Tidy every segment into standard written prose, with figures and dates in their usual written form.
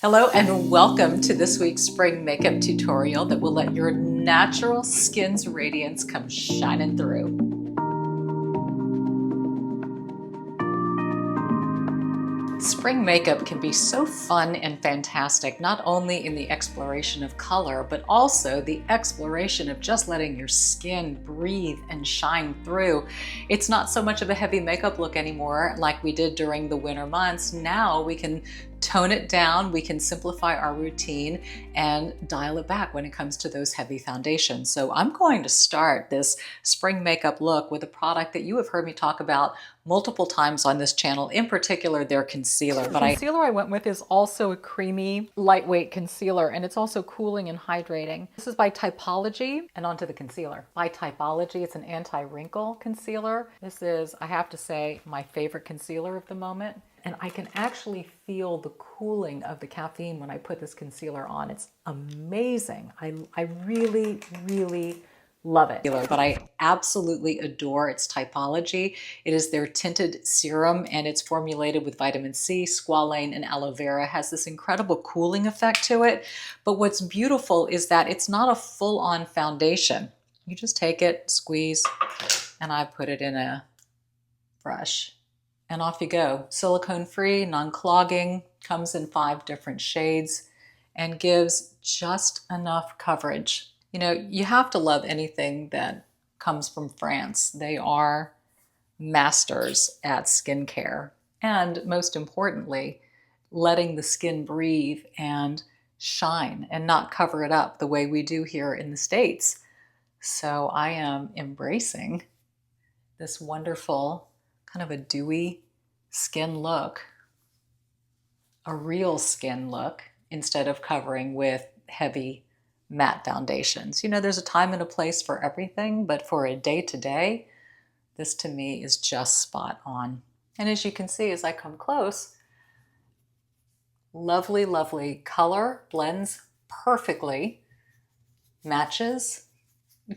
Hello and welcome to this week's spring makeup tutorial that will let your natural skin's radiance come shining through. Spring makeup can be so fun and fantastic, not only in the exploration of color, but also the exploration of just letting your skin breathe and shine through. It's not so much of a heavy makeup look anymore like we did during the winter months. Now we can tone it down, we can simplify our routine and dial it back when it comes to those heavy foundations. So I'm going to start this spring makeup look with a product that you have heard me talk about multiple times on this channel, in particular their concealer. The concealer I went with is also a creamy, lightweight concealer, and it's also cooling and hydrating. This is by Typology, and onto the concealer. By Typology, it's an anti-wrinkle concealer. This is, I have to say, my favorite concealer of the moment. And I can actually feel the cooling of the caffeine when I put this concealer on. It's amazing. I really, really love it. But I absolutely adore its Typology. It is their tinted serum and it's formulated with vitamin C, squalane, and aloe vera. It has this incredible cooling effect to it. But what's beautiful is that it's not a full-on foundation. You just take it, squeeze, and I put it in a brush. And off you go. Silicone-free, non-clogging, comes in 5 different shades, and gives just enough coverage. You know, you have to love anything that comes from France. They are masters at skincare. And most importantly, letting the skin breathe and shine and not cover it up the way we do here in the States. So I am embracing this wonderful kind of a dewy skin look, a real skin look, instead of covering with heavy matte foundations. You know, there's a time and a place for everything, but for a day-to-day, this to me is just spot on. And as you can see, as I come close, lovely, lovely color, blends perfectly, matches.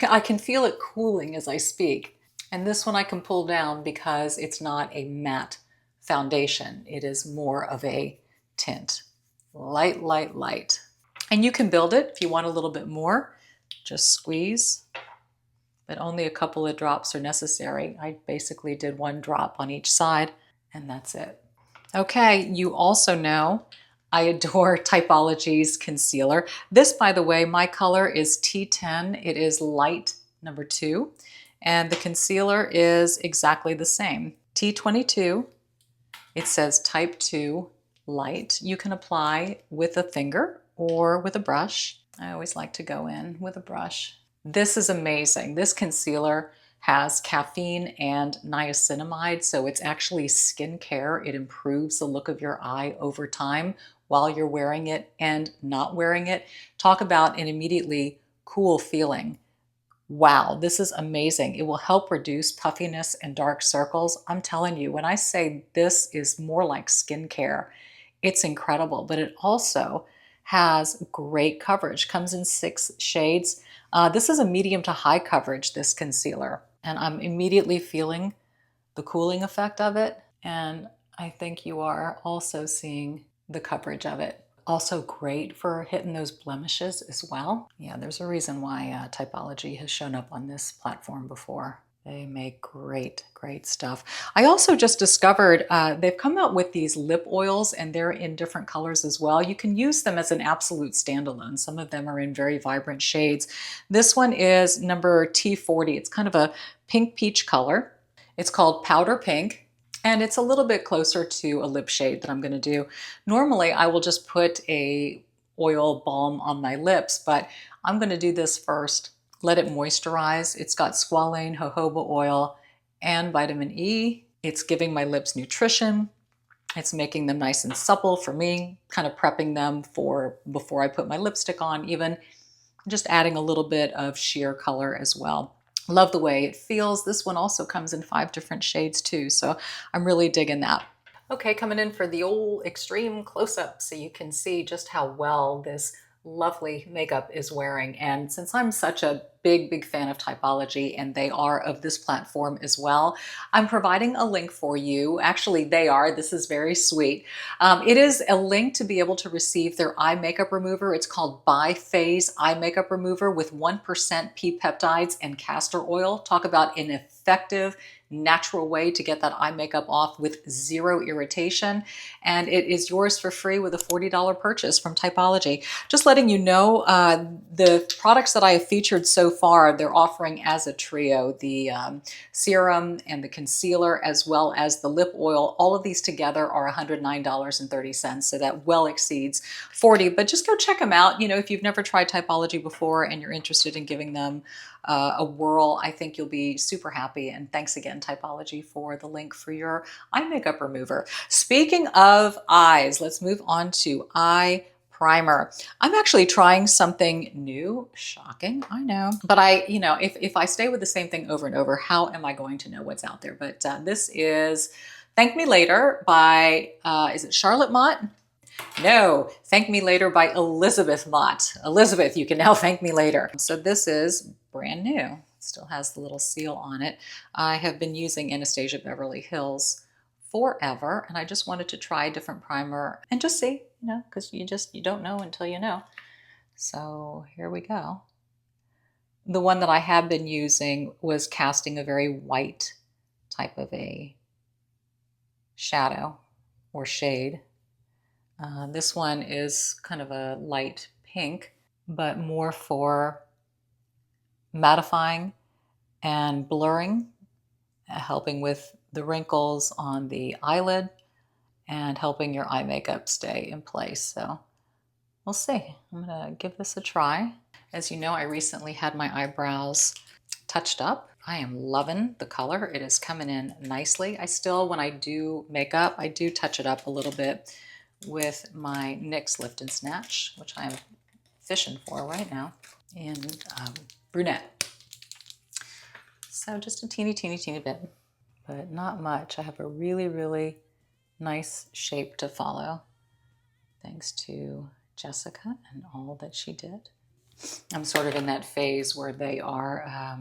I can feel it cooling as I speak. And this one I can pull down because it's not a matte foundation. It is more of a tint. Light, light, light. And you can build it if you want a little bit more. Just squeeze, but only a couple of drops are necessary. I basically did 1 drop on each side, and that's it. Okay, you also know I adore Typology's concealer. This, by the way, my color is T10. It is light number 2. And the concealer is exactly the same. T22, it says type 2 light. You can apply with a finger or with a brush. I always like to go in with a brush. This is amazing. This concealer has caffeine and niacinamide, so it's actually skincare. It improves the look of your eye over time while you're wearing it and not wearing it. Talk about an immediately cool feeling. Wow, this is amazing. It will help reduce puffiness and dark circles. I'm telling you, when I say this is more like skincare, it's incredible, but it also has great coverage. Comes in 6 shades. This is a medium to high coverage, this concealer, and I'm immediately feeling the cooling effect of it, and I think you are also seeing the coverage of it. Also great for hitting those blemishes as well. Yeah, there's a reason why Typology has shown up on this platform before. They make great, great stuff. I also just discovered they've come out with these lip oils, and they're in different colors as well. You can use them as an absolute standalone. Some of them are in very vibrant shades. This one is number T40. It's kind of a pink peach color. It's called Powder Pink. And it's a little bit closer to a lip shade that I'm going to do. Normally, I will just put a oil balm on my lips, but I'm going to do this first. Let it moisturize. It's got squalane, jojoba oil, and vitamin E. It's giving my lips nutrition. It's making them nice and supple for me, kind of prepping them for before I put my lipstick on, even just adding a little bit of sheer color as well. Love the way it feels. This one also comes in 5 different shades too, so I'm really digging that. Okay, coming in for the old extreme close-up so you can see just how well this lovely makeup is wearing. And since I'm such a big fan of Typology, and they are of this platform as well. I'm providing a link for you. Actually, they are. This is very sweet. It is a link to be able to receive their eye makeup remover. It's called Bi-Phase Eye Makeup Remover with 1% pea peptides and castor oil. Talk about an effective, natural way to get that eye makeup off with zero irritation. And it is yours for free with a $40 purchase from Typology. Just letting you know, the products that I have featured so far, they're offering as a trio, the serum and the concealer, as well as the lip oil. All of these together are $109.30. So that well exceeds $40, but just go check them out. You know, if you've never tried Typology before and you're interested in giving them a whirl, I think you'll be super happy. And thanks again, Typology, for the link for your eye makeup remover. Speaking of eyes, let's move on to eye primer. I'm actually trying something new. Shocking, I know. But you know, if I stay with the same thing over and over, how am I going to know what's out there? But this is Thank Me Later by, is it Charlotte Mott? No, Thank Me Later by Elizabeth Mott. Elizabeth, you can now thank me later. So this is brand new. Still has the little seal on it. I have been using Anastasia Beverly Hills forever, and I just wanted to try a different primer and just see, you know, because you don't know until you know. So here we go. The one that I have been using was casting a very white type of a shadow or shade. This one is kind of a light pink, but more for mattifying and blurring, helping with the wrinkles on the eyelid and helping your eye makeup stay in place. So we'll see. I'm gonna give this a try. As you know, I recently had my eyebrows touched up. I am loving the color. It is coming in nicely. I still, when I do makeup, I do touch it up a little bit with my NYX Lift and Snatch, which I'm fishing for right now, in brunette. So just a teeny bit, but not much. I have a really nice shape to follow, thanks to Jessica and all that she did. I'm sort of in that phase where they are,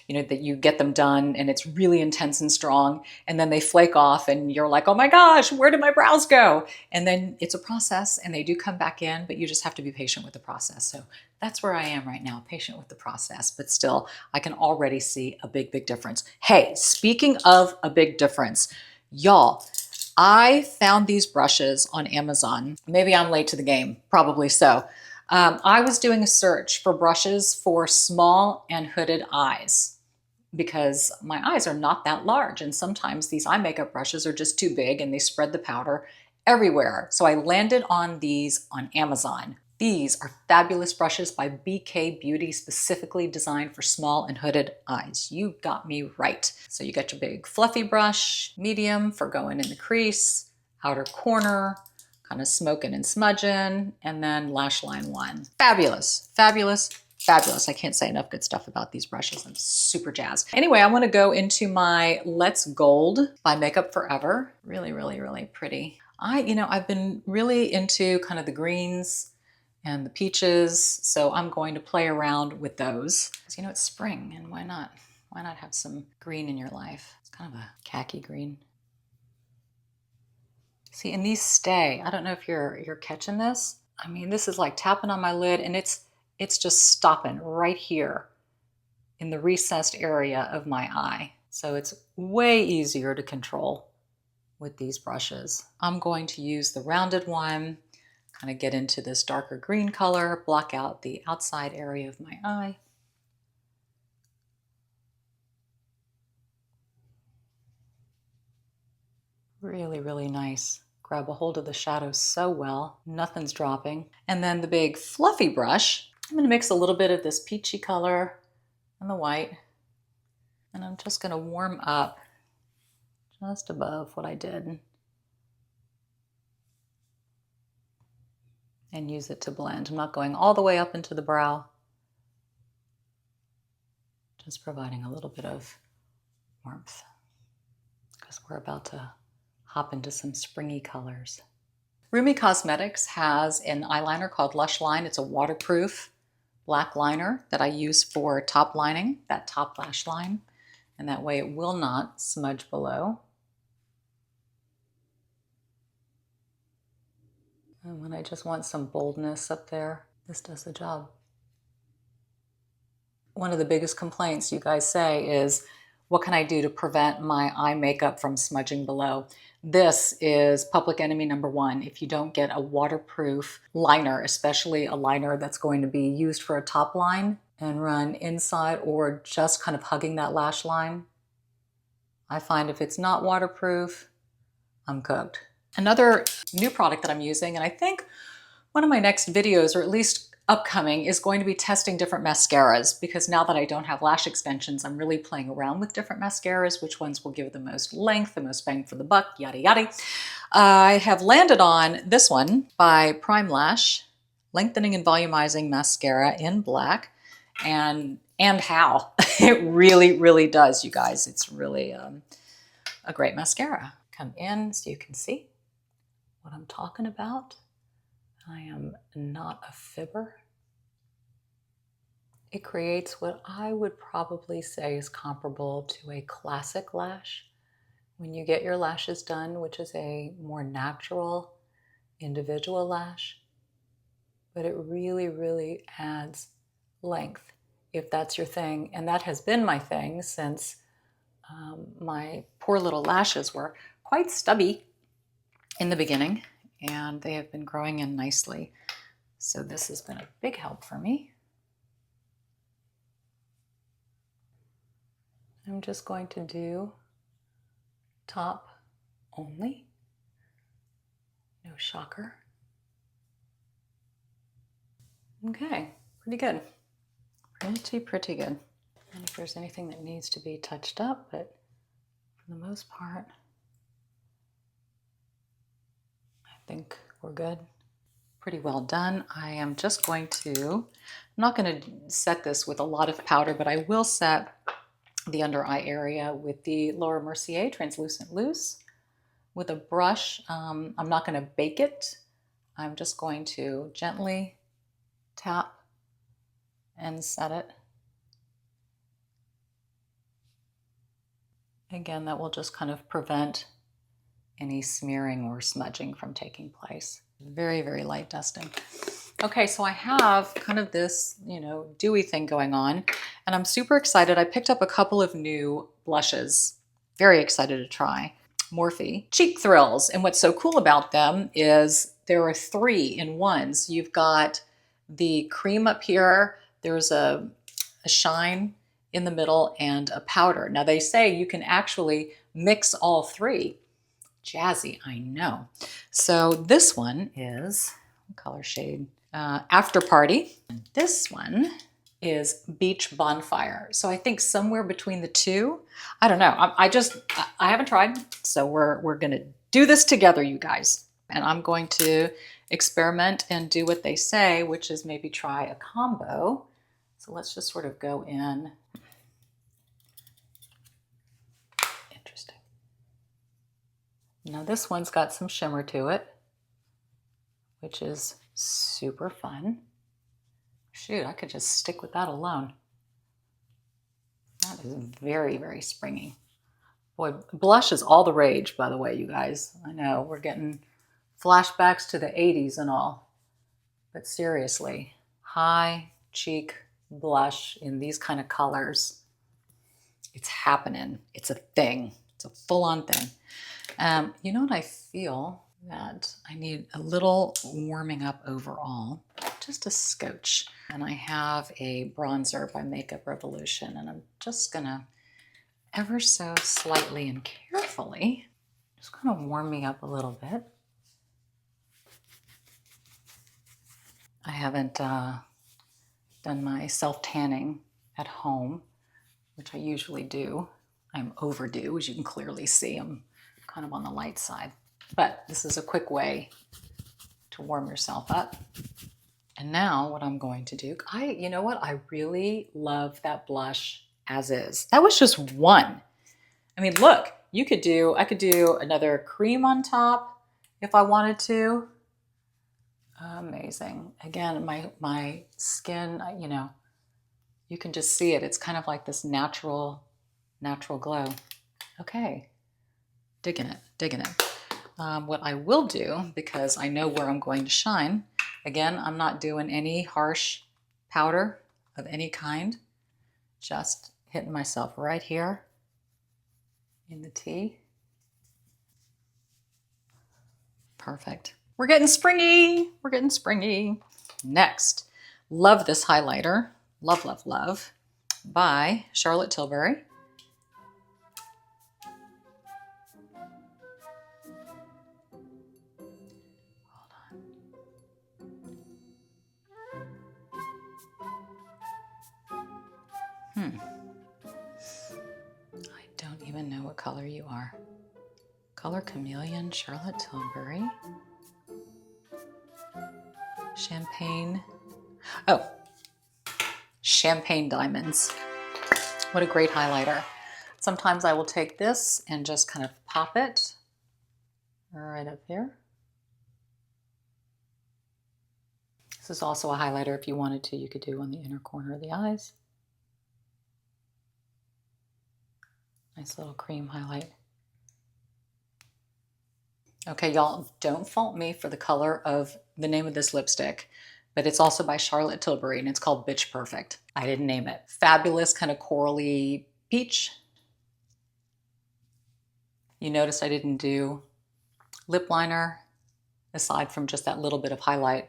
you know, that you get them done and it's really intense and strong, and then they flake off and you're like, oh my gosh, where did my brows go? And then it's a process and they do come back in, but you just have to be patient with the process. So that's where I am right now, patient with the process, but still I can already see a big difference. Hey, speaking of a big difference, y'all, I found these brushes on Amazon. Maybe I'm late to the game, probably so. I was doing a search for brushes for small and hooded eyes because my eyes are not that large, and sometimes these eye makeup brushes are just too big and they spread the powder everywhere. So I landed on these on Amazon. These are fabulous brushes by BK Beauty, specifically designed for small and hooded eyes. You got me right. So you got your big fluffy brush, medium for going in the crease, outer corner, kind of smoking and smudging, and then lash line one. Fabulous. I can't say enough good stuff about these brushes. I'm super jazzed. Anyway, I want to go into my Let's Gold by Makeup Forever. Really pretty. I've been really into kind of the greens and the peaches, so I'm going to play around with those. Because, you know, it's spring, and why not? Why not have some green in your life? It's kind of a khaki green. See, and these stay. I don't know if you're catching this. I mean, this is like tapping on my lid, and it's just stopping right here in the recessed area of my eye. So it's way easier to control with these brushes. I'm going to use the rounded one, kind of get into this darker green color, block out the outside area of my eye. Really nice. Grab a hold of the shadow so well, nothing's dropping. And then the big fluffy brush, I'm gonna mix a little bit of this peachy color and the white, and I'm just gonna warm up just above what I did and use it to blend. I'm not going all the way up into the brow, just providing a little bit of warmth because we're about to hop into some springy colors. Rumi Cosmetics has an eyeliner called Lush Line. It's a waterproof black liner that I use for top lining, that top lash line, and that way it will not smudge below. And when I just want some boldness up there, this does the job. One of the biggest complaints you guys say is, what can I do to prevent my eye makeup from smudging below? This is public enemy number one. If you don't get a waterproof liner, especially a liner that's going to be used for a top line and run inside or just kind of hugging that lash line, I find if it's not waterproof, I'm cooked. Another new product that I'm using, and I think one of my next videos, or at least upcoming, is going to be testing different mascaras, because now that I don't have lash extensions, I'm really playing around with different mascaras, which ones will give the most length, the most bang for the buck, yada yada. I have landed on this one by Prime Lash, Lengthening and Volumizing Mascara in black, and how it really, really does, you guys. It's really a great mascara. Come in so you can see what I'm talking about. I am not a fibber. It creates what I would probably say is comparable to a classic lash. When you get your lashes done, which is a more natural individual lash, but it really, really adds length if that's your thing. And that has been my thing since my poor little lashes were quite stubby in the beginning, and they have been growing in nicely. So this has been a big help for me. I'm just going to do top only. No shocker. Okay, pretty good. Pretty good. And if there's anything that needs to be touched up, but for the most part, I think we're good. Pretty well done. I am just going to, I'm not going to set this with a lot of powder, but I will set the under eye area with the Laura Mercier Translucent Loose with a brush. I'm not going to bake it. I'm just going to gently tap and set it. Again, that will just kind of prevent any smearing or smudging from taking place. Very, very light dusting. Okay, so I have kind of this, dewy thing going on, and I'm super excited. I picked up a couple of new blushes. Very excited to try. Morphe Cheek Thrills, and what's so cool about them is there are 3 in one. So you've got the cream up here, there's a shine in the middle, and a powder. Now they say you can actually mix all 3. Jazzy, I know. So this one is color shade After Party. And this one is Beach Bonfire. So I think somewhere between the two. I don't know. I haven't tried. So we're gonna do this together, you guys. And I'm going to experiment and do what they say, which is maybe try a combo. So let's just sort of go in. Interesting. Now this one's got some shimmer to it, which is super fun. Shoot, I could just stick with that alone. That is very, very springy. Boy, blush is all the rage, by the way, you guys. I know, we're getting flashbacks to the 80s and all. But seriously, high cheek blush in these kind of colors, it's happening. It's a thing. It's a full-on thing. You know what I feel? That I need a little warming up overall, just a scotch. And I have a bronzer by Makeup Revolution, and I'm just gonna ever so slightly and carefully just kind of warm me up a little bit. I haven't done my self-tanning at home, which I usually do. I'm overdue, as you can clearly see. I'm kind of on the light side. But this is a quick way to warm yourself up. And now what I'm going to do, you know what? I really love that blush as is. That was just one. I mean, look, I could do another cream on top if I wanted to. Amazing. Again, my skin, you know, you can just see it. It's kind of like this natural glow. Okay, digging it, digging it. What I will do, because I know where I'm going to shine, again, I'm not doing any harsh powder of any kind, just hitting myself right here in the T. Perfect. We're getting springy. We're getting springy. Next, love this highlighter. Love, love, love. By Charlotte Tilbury. Hold on. I don't even know what color you are. Color Chameleon, Charlotte Tilbury. Champagne. Oh, Champagne Diamonds. What a great highlighter. Sometimes I will take this and just kind of pop it right up here. This is also a highlighter. If you wanted to, you could do on the inner corner of the eyes. Nice little cream highlight. Okay, y'all, don't fault me for the color of the name of this lipstick, but it's also by Charlotte Tilbury and it's called Bitch Perfect. I didn't name it. Fabulous kind of corally peach. You notice I didn't do lip liner aside from just that little bit of highlight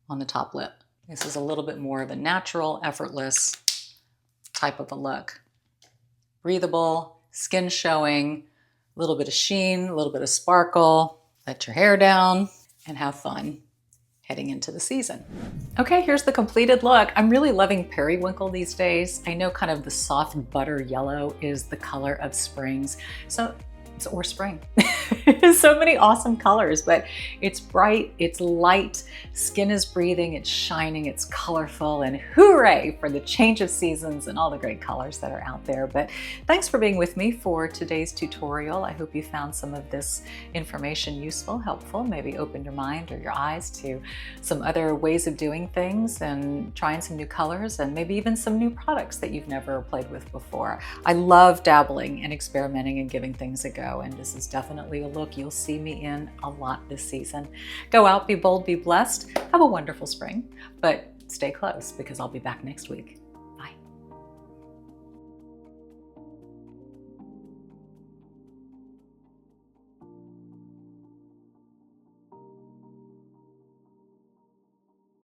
on the top lip. This is a little bit more of a natural, effortless type of a look. Breathable, skin showing, a little bit of sheen, a little bit of sparkle. Let your hair down and have fun heading into the season. Okay, here's the completed look. I'm really loving periwinkle these days. I know kind of the soft butter yellow is the color of springs. Or spring. So many awesome colors, but it's bright, it's light, skin is breathing, it's shining, it's colorful, and hooray for the change of seasons and all the great colors that are out there. But thanks for being with me for today's tutorial. I hope you found some of this information useful, helpful, maybe opened your mind or your eyes to some other ways of doing things and trying some new colors and maybe even some new products that you've never played with before. I love dabbling and experimenting and giving things a go. And this is definitely a look you'll see me in a lot this season. Go out, be bold, be blessed, have a wonderful spring, but stay close because I'll be back next week.